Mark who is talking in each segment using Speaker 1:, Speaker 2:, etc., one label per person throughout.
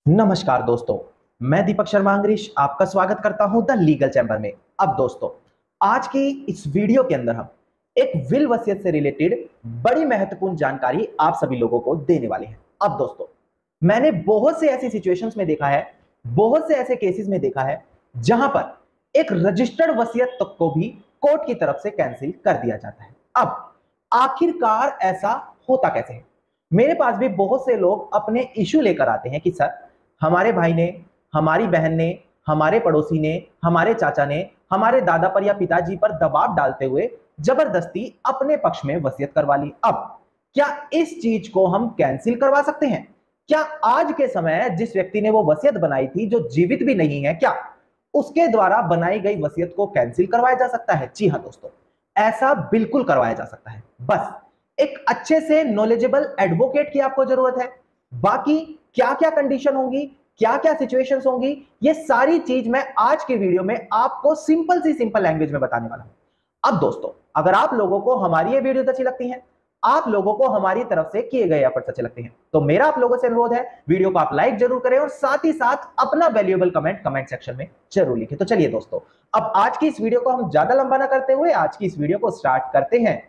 Speaker 1: नमस्कार दोस्तों, मैं दीपक शर्मा अंग्रीश आपका स्वागत करता हूं द लीगल चैम्बर में। अब दोस्तों, आज की इस वीडियो के अंदर हम एक विल वसीयत से रिलेटेड बड़ी महत्वपूर्ण जानकारी आप सभी लोगों को देने वाले हैं। अब दोस्तों, मैंने बहुत से ऐसी सिचुएशंस में देखा है, बहुत से ऐसे केसेस में देखा है जहां पर एक रजिस्टर्ड वसीयत तक को भी कोर्ट की तरफ से कैंसिल कर दिया जाता है। अब आखिरकार ऐसा होता कैसे है? मेरे पास भी बहुत से लोग अपने इशू लेकर आते हैं कि सर, हमारे भाई ने, हमारी बहन ने, हमारे पड़ोसी ने, हमारे चाचा ने हमारे दादा पर या पिताजी पर दबाव डालते हुए जबरदस्ती अपने पक्ष में वसीयत करवा ली। अब क्या इस चीज को हम कैंसिल करवा सकते हैं? क्या आज के समय जिस व्यक्ति ने वो वसीयत बनाई थी, जो जीवित भी नहीं है, क्या उसके द्वारा बनाई गई वसीयत को कैंसिल करवाया जा सकता है? जी हां दोस्तों, ऐसा बिल्कुल करवाया जा सकता है। बस एक अच्छे से नॉलेजेबल एडवोकेट की आपको जरूरत है। बाकी क्या क्या कंडीशन होंगी, क्या क्या सिचुएशंस होंगी, ये सारी चीज मैं आज के वीडियो में आपको सिंपल लैंग्वेज में बताने वाला हूं। अब दोस्तों, अगर आप लोगों को हमारी ये वीडियो अच्छी लगती है, आप लोगों को हमारी तरफ से किए गए एफर्ट्स अच्छे लगते हैं, तो मेरा आप लोगों से अनुरोध है, वीडियो को आप लाइक जरूर करें और साथ ही साथ अपना वैल्यूएबल कमेंट सेक्शन में जरूर लिखें। तो चलिए दोस्तों, अब आज की इस वीडियो को हम ज्यादा लंबा ना करते हुए आज की इस वीडियो को स्टार्ट करते हैं।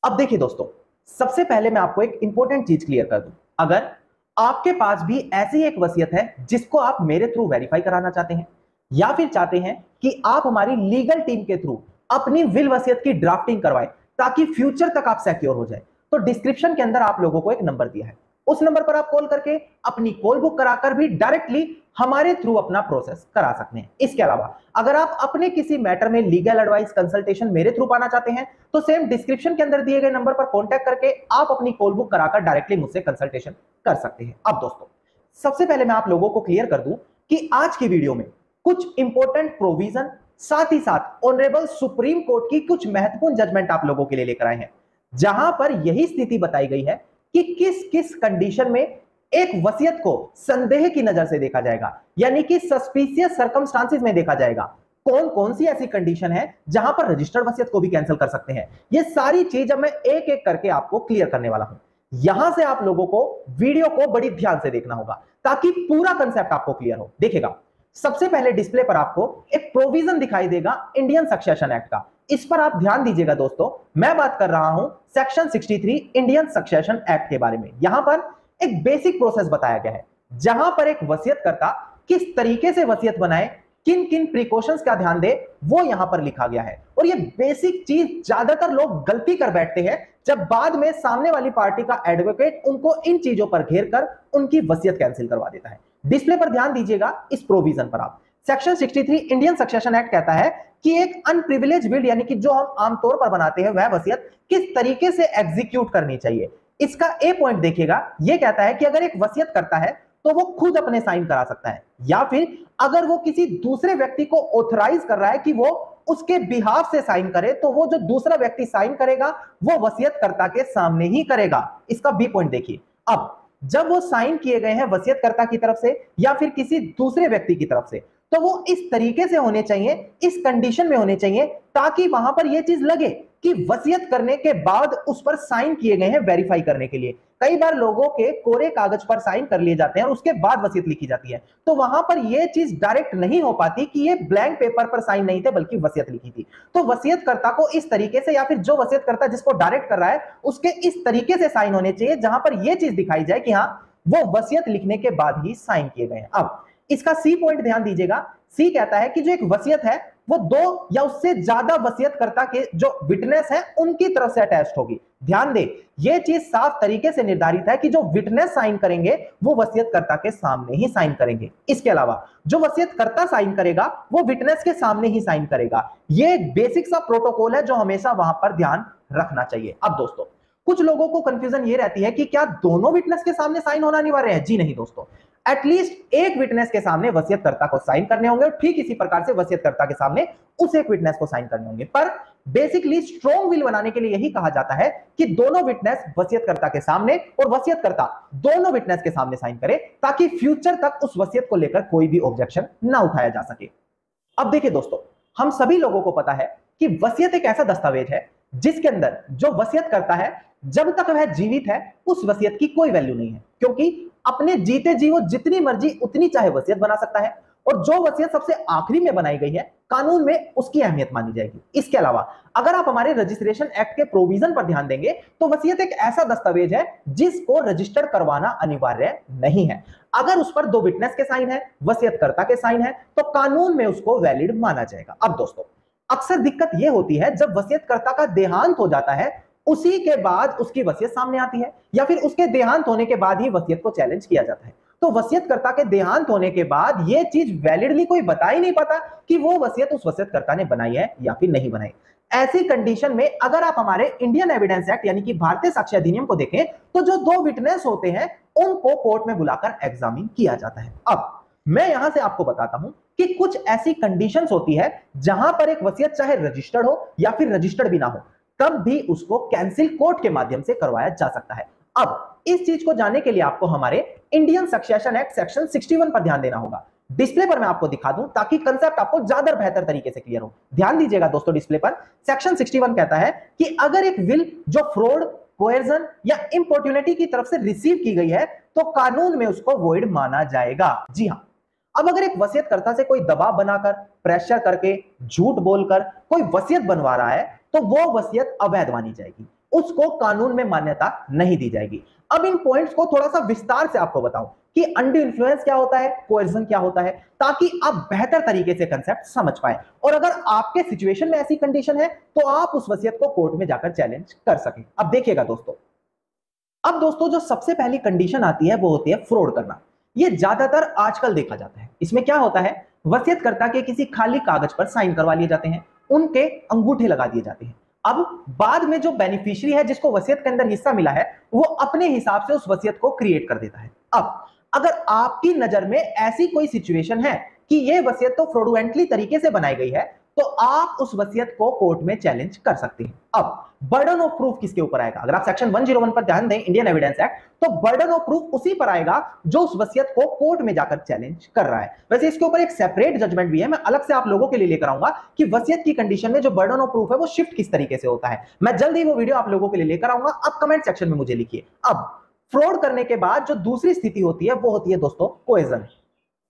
Speaker 1: अब देखिए दोस्तों, सबसे पहले मैं आपको एक इंपॉर्टेंट चीज क्लियर कर दूं। अगर आपके पास भी ऐसी एक वसीयत है जिसको आप मेरे थ्रू वेरीफाई कराना चाहते हैं, या फिर चाहते हैं कि आप हमारी लीगल टीम के थ्रू अपनी विल वसीयत की ड्राफ्टिंग करवाएं ताकि फ्यूचर तक आप सिक्योर हो जाए, तो डिस्क्रिप्शन के अंदर आप लोगों को एक नंबर दिया है, उस नंबर पर आप कॉल करके अपनी कॉल बुक कराकर भी डायरेक्टली हमारे थ्रू अपना प्रोसेस करा सकते हैं। इसके अलावा अगर आप अपने किसी मैटर में लीगल एडवाइस कंसल्टेशन मेरे थ्रू पाना चाहते हैं, तो सेम डिस्क्रिप्शन के अंदर दिए गए नंबर पर कांटेक्ट करके आप अपनी कॉल बुक कराकर डायरेक्टली मुझसे कंसल्टेशन कर सकते हैं। अब दोस्तों, सबसे पहले मैं आप लोगों को क्लियर कर दूं कि आज की वीडियो में कुछ इंपॉर्टेंट प्रोविजन, साथ ही साथ ऑनरेबल सुप्रीम कोर्ट की कुछ महत्वपूर्ण जजमेंट आप लोगों के लिए लेकर आए हैं, जहां पर यही स्थिति बताई गई है कि किस किस कंडीशन में एक वसीयत को संदेह की नजर से देखा जाएगा, यानी कि सस्पिशियस सर्कमस्टांसेस में देखा जाएगा। कौन कौन सी ऐसी कंडीशन है जहां पर रजिस्टर्ड वसीयत को भी कैंसिल कर सकते हैं, ये सारी चीज अब मैं एक एक करके आपको क्लियर करने वाला हूं। यहां से आप लोगों को वीडियो को बड़ी ध्यान से देखना होगा ताकि पूरा कंसेप्ट आपको क्लियर हो। देखिएगा, सबसे पहले डिस्प्ले पर आपको एक प्रोविजन दिखाई देगा इंडियन सक्सेशन एक्ट का, इस पर आप ध्यान दीजिएगा दोस्तों। मैं बात कर रहा हूं सेक्शन 63 इंडियन सक्सेशन एक्ट के बारे में। यहां पर एक बेसिक प्रोसेस बताया गया है, जहां पर एक वसीयतकर्ता किस तरीके से वसीयत बनाए, किन किन प्रिकॉशंस का ध्यान दे, वो यहां पर लिखा गया है। और ये बेसिक चीज ज्यादातर लोग गलती कर बैठते हैं जब बाद में सामने वाली पार्टी का एडवोकेट उनको इन चीजों पर घेर कर उनकी वसीयत कैंसिल करवा देता है। डिस्प्ले पर ध्यान दीजिएगा, इस प्रोविजन पर आप सेक्शन 63 इंडियन सक्सेशन एक्ट कहता है कि एक अनप्रिविलेज विल, यानी कि जो हम आमतौर पर बनाते हैं, वह वसीयत किस तरीके से एग्जीक्यूट करनी चाहिए। इसका ए पॉइंट देखिएगा, यह कहता है कि अगर एक वसीयत करता है तो वो खुद अपने साइन करा सकता है, या फिर अगर वो किसी दूसरे व्यक्ति को ऑथराइज कर रहा है कि वो उसके बिहाफ से साइन करे, तो वो जो दूसरा व्यक्ति साइन करेगा वो वसीयतकर्ता के सामने ही करेगा। इसका बी पॉइंट देखिए। अब जब वो साइन किए गए हैं वसीयतकर्ता की तरफ से या फिर किसी दूसरे व्यक्ति की तरफ से, तो वो इस तरीके से होने चाहिए, इस कंडीशन में होने चाहिए, ताकि वहां पर यह चीज लगे कि वसीयत करने के बाद उस पर साइन किए गए हैं वेरीफाई करने के लिए। कई बार लोगों के कोरे कागज पर साइन कर लिए जाते हैं और उसके बाद वसीयत लिखी जाती है, तो वहां पर यह चीज डायरेक्ट नहीं हो पाती कि ये ब्लैंक पेपर पर साइन नहीं थे बल्कि वसीयत लिखी थी। तो वसीयतकर्ता को इस तरीके से, या फिर जो वसीयतकर्ता जिसको डायरेक्ट कर रहा है उसके इस तरीके से साइन होने चाहिए जहां पर यह चीज दिखाई जाए कि हाँ, वो वसीयत लिखने के बाद ही साइन किए गए हैं। अब इसका सी पॉइंट ध्यान दीजिएगा। सी कहता है कि जो एक वसीयत है वो दो या उससे ज्यादा वसीयतकर्ता के जो विटनेस है उनकी तरफ से अटैच्ड होगी। ध्यान दें, यह चीज साफ तरीके से निर्धारित है कि जो विटनेस साइन करेंगे वो वसीयतकर्ता के सामने ही साइन करेंगे। इसके अलावा जो वसीयतकर्ता साइन करेगा वो विटनेस के सामने ही साइन करेगा। यह एक बेसिक सा प्रोटोकॉल है जो हमेशा वहां पर ध्यान रखना चाहिए। अब दोस्तों, कुछ लोगों को कंफ्यूजन ये रहती है कि क्या दोनों विटनेस के सामने साइन होना अनिवार्य है? जी नहीं दोस्तों, एटलीस्ट एक विटनेस के सामने वसीयतकर्ता को साइन करने होंगे और ठीक इसी प्रकार से वसीयतकर्ता के सामने उस एक विटनेस को साइन करने होंगे। पर बेसिकली स्ट्रॉन्ग विल बनाने के लिए यही कहा जाता है कि दोनों विटनेस वसीयतकर्ता के सामने और वसीयतकर्ता दोनों विटनेस के सामने साइन करे, ताकि फ्यूचर तक उस वसीयत को लेकर कोई भी ऑब्जेक्शन ना उठाया जा सके। अब देखिए दोस्तों, हम सभी लोगों को पता है कि वसीयत एक ऐसा दस्तावेज है जिसके अंदर जो वसीयत करता है जब तक वह जीवित है उस वसीयत की कोई वैल्यू नहीं है, क्योंकि अपने जीते जी वो जितनी मर्जी उतनी चाहे वसीयत बना सकता है, और जो वसीयत सबसे आखिरी में बनाई गई है कानून में उसकी अहमियत मानी जाएगी। इसके अलावा अगर आप हमारे रजिस्ट्रेशन एक्ट के प्रोविजन पर ध्यान देंगे तो वसीयत एक ऐसा दस्तावेज है जिसको रजिस्टर करवाना अनिवार्य नहीं है। अगर उस पर 2 विटनेस के साइन है, वसीयतकर्ता के साइन है, तो कानून में उसको वैलिड माना जाएगा। अब दोस्तों अक्सर दिक्कत यह होती है जब वसीयतकर्ता का देहांत हो जाता है उसी के बाद उसकी वसीयत सामने आती है, या फिर उसके देहांत होने के बाद ही वसीयत को चैलेंज किया जाता है। तो वसीयतकर्ता के देहांत होने के बाद यह चीज वैलिडली कोई बता ही नहीं पाता कि वो वसीयत उस वसीयतकर्ता ने बनाई है या फिर नहीं बनाई। ऐसी कंडीशन में अगर आप हमारे इंडियन एविडेंस एक्ट यानी कि भारतीय साक्ष्य अधिनियम को देखें तो जो 2 विटनेस होते हैं उनको कोर्ट में बुलाकर एग्जामिन किया जाता है। अब मैं यहां से आपको बताता हूं कि कुछ ऐसी कंडीशंस होती है जहां पर एक वसीयत चाहे रजिस्टर्ड हो या फिर रजिस्टर्ड भी ना हो, तब भी उसको कैंसिल कोर्ट के माध्यम से करवाया जा सकता है। अब इस चीज को जानने के लिए आपको हमारे इंडियन सक्सेशन एक्ट सेक्शन 61 पर ध्यान देना होगा। डिस्प्ले पर मैं आपको दिखा दूं ताकि कंसेप्ट आपको ज्यादा बेहतर तरीके से क्लियर हो। ध्यान दीजिएगा दोस्तों, डिस्प्ले पर सेक्शन 61 कहता है कि अगर एक विल जो फ्रॉड, कोएर्जन या इंपोर्ट्यूनिटी की तरफ से रिसीव की गई है तो कानून में उसको वॉइड माना जाएगा। जी हां, अब अगर एक वसीयतकर्ता से कोई दबाव बनाकर, प्रेशर करके, झूठ बोलकर कोई वसीयत बनवा रहा है तो वो वसीयत अवैध मानी जाएगी, उसको कानून में मान्यता नहीं दी जाएगी। अब इन पॉइंट्स को थोड़ा सा विस्तार से आपको बताऊं कि अंडू इन्फ्लुएंस क्या होता है, कोएर्जन क्या होता है, ताकि आप बेहतर तरीके से कंसेप्ट समझ पाए, और अगर आपके सिचुएशन में ऐसी कंडीशन है तो आप उस वसीयत को कोर्ट में जाकर चैलेंज कर सकें। अब देखिएगा दोस्तों, अब दोस्तों जो सबसे पहली कंडीशन आती है वो होती है फ्रॉड करना। ये ज्यादातर आजकल देखा जाता है। इसमें क्या होता है, वसीयतकर्ता के किसी खाली कागज पर साइन करवा लिए जाते हैं, उनके अंगूठे लगा दिए जाते हैं। अब बाद में जो बेनिफिशियरी है जिसको वसीयत के अंदर हिस्सा मिला है वो अपने हिसाब से उस वसीयत को क्रिएट कर देता है। अब अगर आपकी नजर में ऐसी कोई सिचुएशन है कि ये वसीयत तो फ्रॉडुलेंटली तरीके से बनाई गई है तो आप उस वसीयत को कोर्ट में चैलेंज कर सकते हैं। अब बर्डन ऑफ प्रूफ किसके ऊपर आएगा? अगर आप सेक्शन 101 पर ध्यान दें इंडियन एविडेंस एक्ट, तो बर्डन ऑफ प्रूफ उसी पर आएगा जो उस वसीयत को कोर्ट में जाकर चैलेंज कर रहा है। वैसे इसके ऊपर एक सेपरेट जजमेंट भी है, मैं अलग से आप लोगों के लिए लेकर आऊंगा कि वसीयत की कंडीशन में जो बर्डन ऑफ प्रूफ है वो शिफ्ट किस तरीके से होता है। मैं जल्द ही वो वीडियो आप लोगों के लिए लेकर आऊंगा, आप कमेंट सेक्शन में मुझे लिखिए। अब फ्रॉड करने के बाद जो दूसरी स्थिति होती है वो होती है दोस्तों कोएर्जन।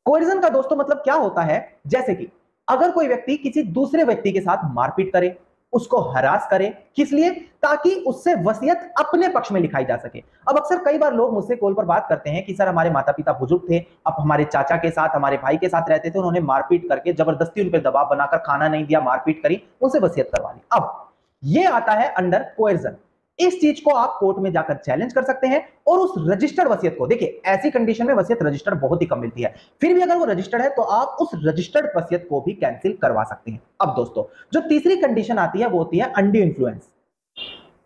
Speaker 1: कोएर्जन का दोस्तों मतलब क्या होता है, जैसे कि अगर कोई व्यक्ति किसी दूसरे व्यक्ति के साथ मारपीट करे, उसको हरास करे, किस लिए? ताकि उससे वसीयत अपने पक्ष में लिखाई जा सके। अब अक्सर कई बार लोग मुझसे कॉल पर बात करते हैं कि सर हमारे माता पिता बुजुर्ग थे, अब हमारे चाचा के साथ, हमारे भाई के साथ रहते थे, उन्होंने मारपीट करके जबरदस्ती उन पर दबाव बनाकर खाना नहीं दिया, मारपीट करी, उनसे वसीयत करवा ली। अब ये आता है अंडर कोएर्जन। इस चीज को आप कोर्ट में जाकर चैलेंज कर सकते हैं और उस रजिस्टर्ड वसीयत को, देखिए ऐसी कंडीशन में वसीयत रजिस्टर्ड बहुत ही कम मिलती है, फिर भी अगर वो रजिस्टर्ड है तो आप उस रजिस्टर्ड वसीयत को भी कैंसिल करवा सकते हैं। अब दोस्तों जो तीसरी कंडीशन आती है वो होती है अंडू इन्फ्लुएंस।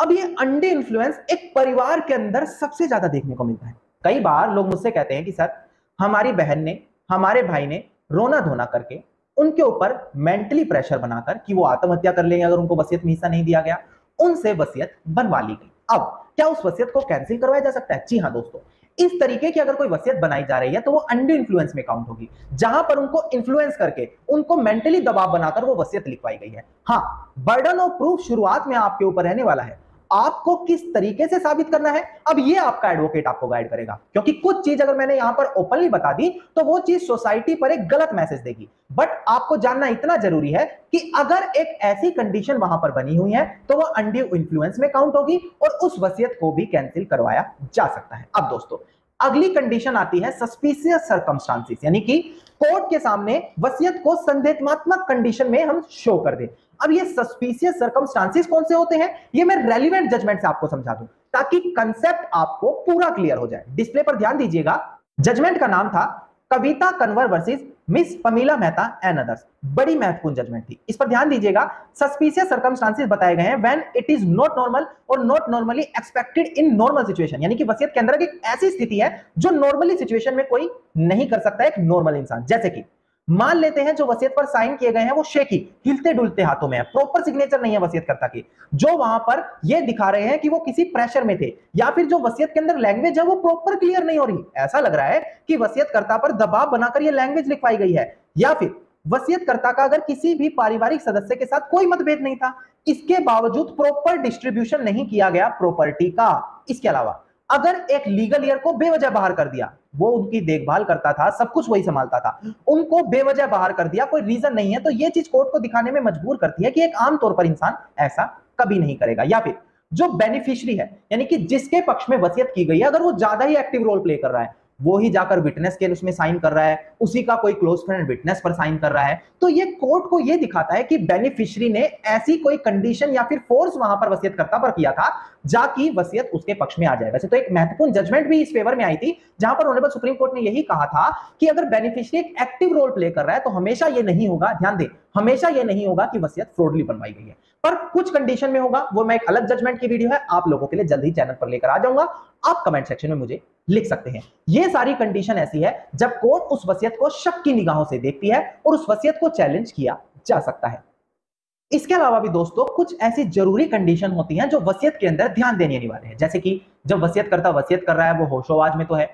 Speaker 1: अब ये अंडू इन्फ्लुएंस एक परिवार के अंदर सबसे ज्यादा देखने को मिलता है। कई बार लोग मुझसे कहते हैं कि सर हमारी बहन ने, हमारे भाई ने रोना धोना करके उनके ऊपर मेंटली प्रेशर बनाकर कि वो आत्महत्या कर लेंगे अगर उनको वसीयत में हिस्सा नहीं दिया गया, उनसे वसीयत बनवा ली गई। अब क्या उस वसीयत को कैंसिल करवाया जा सकता है? जी हां दोस्तों, इस तरीके की अगर कोई वसीयत बनाई जा रही है तो वो अंडू इन्फ्लुएंस में काउंट होगी, जहां पर उनको इन्फ्लुएंस करके, उनको मेंटली दबाव बनाकर वो वसीयत लिखवाई गई है। हां, बर्डन ऑफ प्रूफ शुरुआत में आपके ऊपर रहने वाला है, आपको किस तरीके से साबित करना है अब ये आपका एडवोकेट आपको गाइड करेगा, क्योंकि कुछ चीज अगर मैंने यहां पर ओपनली बता दी तो वो चीज सोसाइटी पर एक गलत मैसेज देगी। बट आपको जानना इतना जरूरी है कि अगर एक ऐसी कंडीशन वहां पर बनी हुई है तो वो अंडू इन्फ्लुएंस में काउंट होगी और उस वसीयत को भी कैंसिल करवाया जा सकता है। अब दोस्तों अगली कंडीशन आती है सस्पिशियस सर्कमस्टांसेस, यानी कि कोर्ट के सामने वसीयत को संदेहात्मक कंडीशन में हम शो कर दें। अब ये सस्पिशियस सर्कमस्टांसेस कौन से होते हैं ये मैं रेलेवेंट जजमेंट से आपको समझा दूं ताकि कंसेप्ट आपको पूरा क्लियर हो जाए। डिस्प्ले पर ध्यान दीजिएगा, जजमेंट का नाम था Kavita Kanwar versus Miss Pamela Mehta and others. बड़ी महत्वपूर्ण जजमेंट थी, इस पर ध्यान दीजिएगा। सस्पिशियस सर्कमस्टांसेस बताए गए हैं when it is not normal और not normally expected in normal situation, यानी कि वसीयत के अंदर एक ऐसी स्थिति है जो नॉर्मली सिचुएशन में कोई नहीं कर सकता एक नॉर्मल इंसान। जैसे कि मान लेते हैं जो वसीयत पर साइन किए गए हैं वो शेकी, हिलते डुलते हाथों में है, प्रॉपर सिग्नेचर नहीं है वसीयतकर्ता की, जो वहां पर ये दिखा रहे हैं कि वो किसी प्रेशर में थे, या फिर जो वसीयत के अंदर लैंग्वेज है वो प्रॉपर क्लियर नहीं हो रही, ऐसा लग रहा है कि वसीयतकर्ता पर दबाव बनाकर ये लैंग्वेज लिखवाई गई है, या फिर वसीयतकर्ता का अगर किसी भी पारिवारिक सदस्य के साथ कोई मतभेद नहीं था, इसके बावजूद प्रॉपर डिस्ट्रीब्यूशन नहीं किया गया प्रॉपर्टी का। इसके अलावा अगर एक लीगल ईयर को बेवजह बाहर कर दिया, वो उनकी देखभाल करता था, सब कुछ वही संभालता था, उनको बेवजह बाहर कर दिया, कोई रीजन नहीं है, तो ये चीज कोर्ट को दिखाने में मजबूर करती है कि एक आम तौर पर इंसान ऐसा कभी नहीं करेगा। या फिर जो बेनिफिशियरी है, यानी कि जिसके पक्ष में वसीयत की गई है, अगर वो ज्यादा ही एक्टिव रोल प्ले कर रहा है, वो ही जाकर विटनेस के उसमें साइन कर रहा है, उसी का कोई क्लोज फ्रेंड विटनेस पर साइन कर रहा है, तो ये कोर्ट को ये दिखाता है कि बेनिफिशियरी ने ऐसी कोई कंडीशन या फिर फोर्स वहां पर वसीयतकर्ता पर किया था जाकि वसीयत उसके पक्ष में आ जाए। वैसे तो एक महत्वपूर्ण जजमेंट भी इस फेवर में आई थी, जहां पर ऑनरेबल सुप्रीम कोर्ट ने यही कहा था कि अगर बेनिफिशियरी एक एक्टिव रोल प्ले कर रहा है तो हमेशा ये नहीं होगा, ध्यान दें, हमेशा ये नहीं होगा कि वसीयत फ्रॉडली बनवाई गई है, पर कुछ कंडीशन में होगा। वो मैं एक अलग जजमेंट की वीडियो है, आप लोगों के लिए जल्द ही चैनल पर लेकर आ जाऊंगा, आप कमेंट सेक्शन में मुझे लिख सकते हैं। ये सारी कंडीशन ऐसी है जब कोर्ट उस वसीयत को शक की निगाहों से देखती है और उस वसीयत को चैलेंज किया जा सकता है। इसके अलावा भी दोस्तों कुछ ऐसी जरूरी कंडीशन होती हैं जो वसीयत के अंदर ध्यान देने वाले हैं, जैसे कि जब वसीयतकर्ता वसीयत कर रहा है वो होशोवाज में तो है,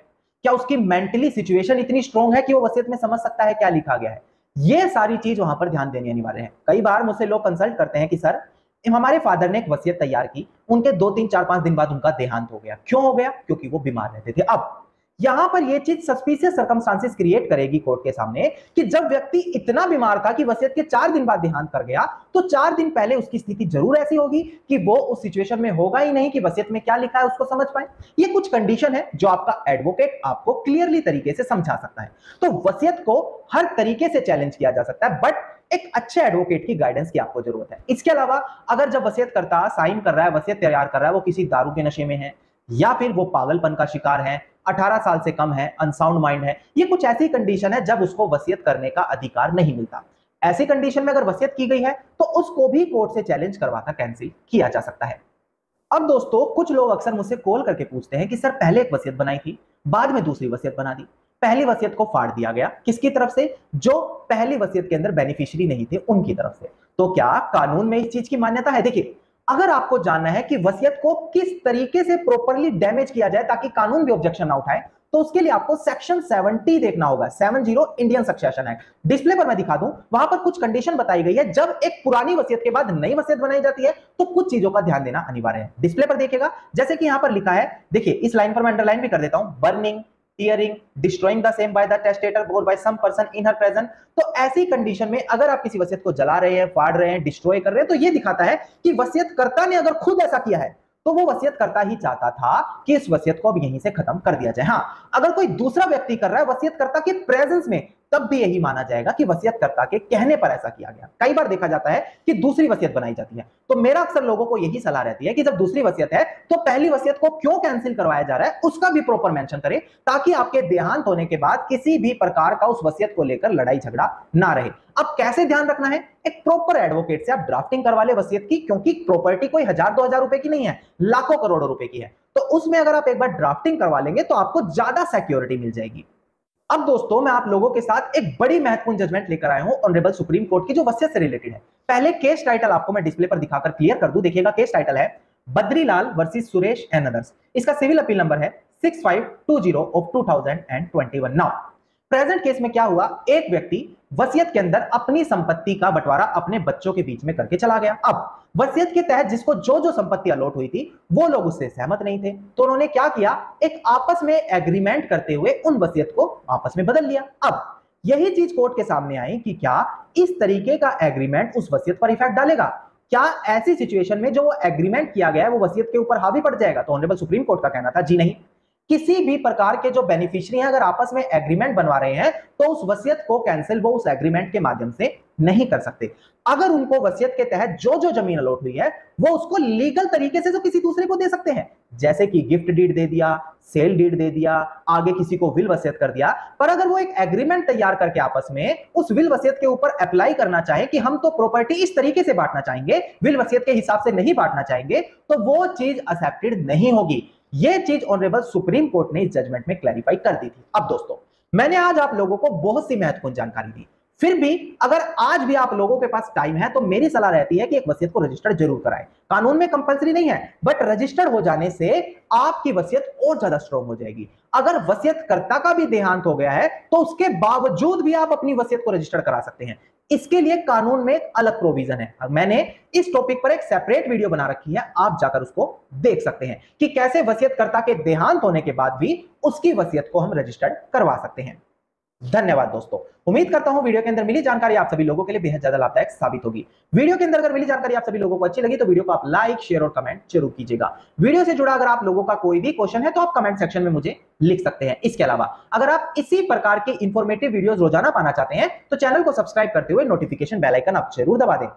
Speaker 1: क्या उसकी मेंटली सिचुएशन इतनी स्ट्रांग है कि वो वसीयत में समझ सकता है क्या लिखा गया है, ये सारी चीज वहां पर ध्यान देने वाले हैं। कई बार मुझसे लोग कंसल्ट करते हैं कि सर हमारे फादर ने एक वसीयत तैयार की, उनके 2-3-4-5 दिन बाद उनका देहांत हो गया, क्यों हो गया? क्योंकि वो बीमार रहते थे। अब यहां पर यह चीज सस्पिशियस सर्कमस्टांसेस क्रिएट करेगी कोर्ट के सामने कि जब व्यक्ति इतना बीमार था कि वसीयत के 4 दिन बाद देहांत कर गया, तो 4 दिन पहले उसकी स्थिति जरूर ऐसी होगी कि वो उस सिचुएशन में होगा ही नहीं कि वसीयत में क्या लिखा है उसको समझ पाए। ये कुछ कंडीशन है जो आपका एडवोकेट आपको क्लियरली तरीके से समझा सकता है। तो वसीयत को हर तरीके से चैलेंज किया जा सकता है, बट एक अच्छे एडवोकेट की गाइडेंस की आपको जरूरत है। इसके अलावा अगर जब वसीयतकर्ता साइन कर रहा है, वसीयत तैयार कर रहा है, वो किसी दारू के नशे में है या फिर वो पागलपन का शिकार है, 18 साल से कम है, अनसाउंड माइंड है, ये कुछ ऐसी कंडीशन है जब उसको वसीयत करने का अधिकार नहीं मिलता। ऐसी कंडीशन में अगर वसीयत की गई है तो उसको भी कोर्ट से चैलेंज करवाकर कैंसिल किया जा सकता है। अब दोस्तों कुछ लोग अक्सर मुझसे कॉल करके पूछते हैं कि सर पहले एक वसीयत बनाई थी, बाद में दूसरी वसीयत बना दी, पहली वसीयत को फाड़ दिया गया, किसकी तरफ से? जो पहली वसीयत के अंदर बेनिफिशियरी नहीं थे उनकी तरफ से। तो क्या कानून में इस चीज की मान्यता है? देखिए, अगर आपको जानना है कि वसीयत को किस तरीके से प्रॉपर्ली डैमेज किया जाए ताकि कानून भी ऑब्जेक्शन ना उठाए, तो उसके लिए आपको सेक्शन 70 देखना होगा, 70 इंडियन सक्सेशन एक्ट। डिस्प्ले पर मैं दिखा दूं, वहां पर कुछ कंडीशन बताई गई है। जब एक पुरानी वसीयत के बाद नई वसीयत बनाई जाती है तो कुछ चीजों का ध्यान देना अनिवार्य है। डिस्प्ले पर देखिएगा, जैसे कि यहां पर लिखा है, देखिए इस लाइन पर मैं अंडरलाइन भी कर देता हूं, burning, tearing, destroying the same by the testator or by some person in her presence। तो ऐसी कंडीशन में अगर आप किसी वसीयत को जला रहे हैं, फाड़ रहे हैं, डिस्ट्रॉय कर रहे हैं, तो ये दिखाता है कि वसीयतकर्ता ने अगर खुद ऐसा किया है तो वो वसीयतकर्ता ही चाहता था कि इस वसीयत को अब यहीं से खत्म कर दिया जाए। हाँ, अगर कोई दूसरा व्यक्ति कर रहा है वसीयतकर्ता के प्रेजेंस में, तब भी यही माना जाएगा कि वसीयतकर्ता के कहने पर ऐसा किया गया। कई बार देखा जाता है कि दूसरी वसीयत बनाई जाती है, तो मेरा अक्सर लोगों को यही सलाह रहती है कि जब दूसरी वसीयत है तो पहली वसीयत को क्यों कैंसिल करवाया जा रहा है उसका भी प्रॉपर मेंशन करें, ताकि आपके देहांत होने के बाद किसी भी प्रकार का उस वसीयत को लेकर लड़ाई झगड़ा ना रहे। अब कैसे ध्यान रखना है? एक प्रॉपर एडवोकेट से आप ड्राफ्टिंग करवा ले वसीयत की, क्योंकि प्रॉपर्टी कोई 1000-2000 रुपए की नहीं है, लाखों करोड़ों रुपए की है। तो उसमें अगर आप एक बार ड्राफ्टिंग करवा लेंगे तो आपको ज्यादा सिक्योरिटी मिल जाएगी। अब दोस्तों मैं आप लोगों के साथ एक बड़ी महत्वपूर्ण जजमेंट लेकर आया हूं ऑनरेबल सुप्रीम कोर्ट की, जो वसीयत से रिलेटेड है। पहले केस टाइटल आपको मैं डिस्प्ले पर दिखाकर क्लियर कर दूं। देखिएगा, केस टाइटल है Badrilal versus Suresh and others. इसका सिविल अपील नंबर है 6520 ऑफ 2021। नाउ प्रेजेंट केस में क्या हुआ, एक व्यक्ति वसीयत के अंदर अपनी संपत्ति का बंटवारा अपने बच्चों के बीच में करके चला गया। अब वसीयत के तहत जिसको जो जो संपत्ति अलॉट हुई थी वो लोग उससे सहमत नहीं थे, तो उन्होंने क्या किया, एक आपस में एग्रीमेंट करते हुए उन वसीयत को आपस में बदल लिया। अब यही चीज कोर्ट के सामने आई कि क्या इस तरीके का एग्रीमेंट उस वसीयत पर इफेक्ट डालेगा? क्या ऐसी सिचुएशन में जो वो एग्रीमेंट किया गया है वो वसीयत के ऊपर हावी पड़ जाएगा? तो ऑनरेबल सुप्रीम कोर्ट का कहना था जी नहीं, किसी भी प्रकार के जो बेनिफिशियरी हैं अगर आपस में एग्रीमेंट बनवा रहे हैं तो उस वसीयत को कैंसिल वो उस एग्रीमेंट के माध्यम से नहीं कर सकते। अगर उनको वसीयत के तहत जो जो जमीन अलॉट हुई है वो उसको लीगल तरीके से तो किसी दूसरे को दे सकते हैं, जैसे कि गिफ्ट डीड दे दिया, सेल डीड दे दिया, आगे किसी को विल वसीयत कर दिया। पर अगर वो एक एग्रीमेंट तैयार करके आपस में उस विल वसीयत के ऊपर अप्लाई करना चाहे कि हम तो प्रॉपर्टी इस तरीके से बांटना चाहेंगे, विल वसीयत के हिसाब से नहीं बांटना चाहेंगे, तो वो चीज एक्सेप्टेड नहीं होगी। ये चीज ऑनरेबल सुप्रीम कोर्ट ने इस जजमेंट में क्लैरिफाई कर दी थी। अब दोस्तों मैंने आज आप लोगों को बहुत सी महत्वपूर्ण जानकारी दी, फिर भी अगर आज भी आप लोगों के पास टाइम है तो मेरी सलाह रहती है कि एक वसीयत को रजिस्टर्ड जरूर कराएं। कानून में कंपलसरी नहीं है, बट रजिस्टर्ड हो जाने से आपकी वसीयत और ज्यादा स्ट्रांग हो जाएगी। अगर वसीयतकर्ता का भी देहांत हो गया है तो उसके बावजूद भी आप अपनी वसीयत को रजिस्टर्ड करा सकते हैं। इसके लिए कानून में एक अलग प्रोविजन है। मैंने इस टॉपिक पर एक सेपरेट वीडियो बना रखी है, आप जाकर उसको देख सकते हैं कि कैसे वसीयतकर्ता के देहांत होने के बाद भी उसकी वसीयत को हम रजिस्टर्ड करवा सकते हैं। धन्यवाद दोस्तों, उम्मीद करता हूं वीडियो के अंदर मिली जानकारी आप सभी लोगों के लिए बेहद ज्यादा लाभदायक साबित होगी। वीडियो के अंदर अगर मिली जानकारी आप सभी लोगों को अच्छी लगी तो वीडियो को आप लाइक, शेयर और कमेंट जरूर कीजिएगा। वीडियो से जुड़ा अगर आप लोगों का कोई भी क्वेश्चन है तो आप कमेंट सेक्शन में मुझे लिख सकते हैं। इसके अलावा अगर आप इसी प्रकार के इंफॉर्मेटिव वीडियोस रोजाना पाना चाहते हैं तो चैनल को सब्सक्राइब करते हुए नोटिफिकेशन बेल आइकन आप जरूर दबा दें।